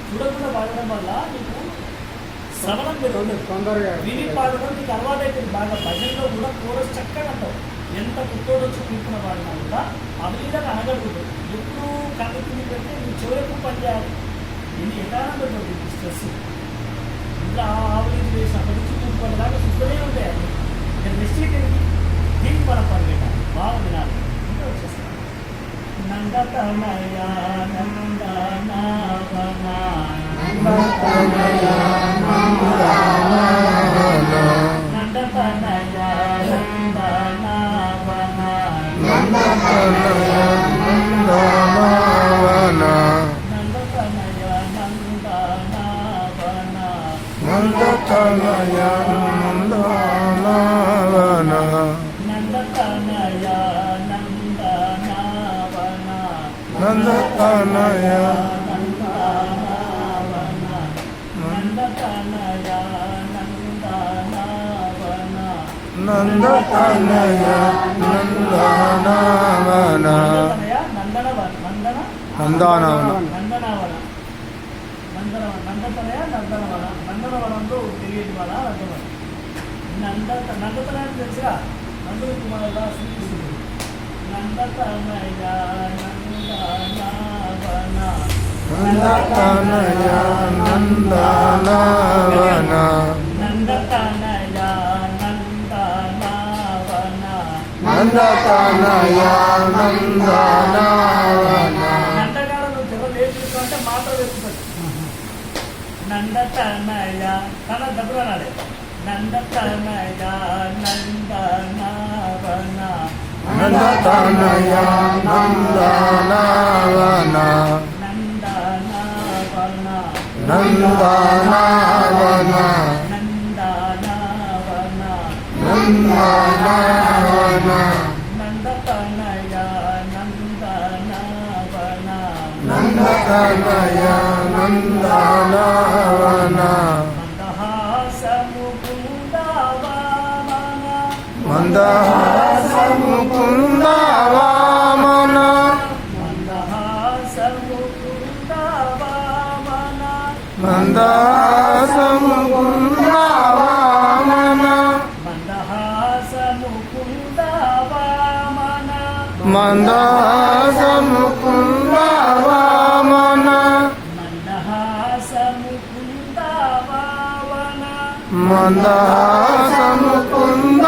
చూడకుండా పాడడం వల్ల నీకు శ్రవణం తొందరగా విని పాడడం నీకు అలవాటైతుంది బాగా. భజనలో కూడా కోరస్ చక్కగా అంటావు. ఎంత పుట్టోడు వచ్చి కూర్చున్న వాడినా కూడా అవిధంగా అనగలుగుతుంది. ఎప్పుడు కనుక్కుంది పెడితే నువ్వు చివరకు పని చేయాలి. ఇది ఎకానంగా స్ట్రెస్ ఇంకా ఆవరించి వేసి అక్కడి నుంచి కూర్చుకోవడానికి చూస్తూనే ఉంటాయి. అది ఇక్కడ మిస్టేక్ ఏంటి? దీనికి మనం పని పెట్టాలి, బాగా వినాలి. ఇంకా వచ్చేస్తాను నందతనయ నందనవన నందతనయ నందనవన నందతనయ నందనవన నందతనయ నందనవన నందతనయ నందనవన నందతనయ నందనవన నందతనయ నందతనయ నందతనయ నందనవన నందనవనంలో తెలియదు వాళ్ళ నందతనయ తెలుసుగా. నందుడు కుమారుల శ్రీకృష్ణుడు నందతనయ నందనవన నందతనయ నందనవన నందతనయ నందనవన నందతనయ నందనవన నందగాడు నువ్వు లేచుకో అంటే మాట వేసుకోవచ్చు. నందతనయ తన డబ్బులు అనాలి. నందతనయ నందనవన నందతనయ నందనవన నందనవన నందనవన నందనవన నందనవన నందతనయ నందనవన నందతనయ నందనవన మందహాస ముకుంద వామన మందహాస ముకుంద వామన మందహాస ముకుంద వామన మందహాస ముకుంద వామన మందహాస ముకుంద వామన మందహాస ముకుంద వామన మందహాస ముకుంద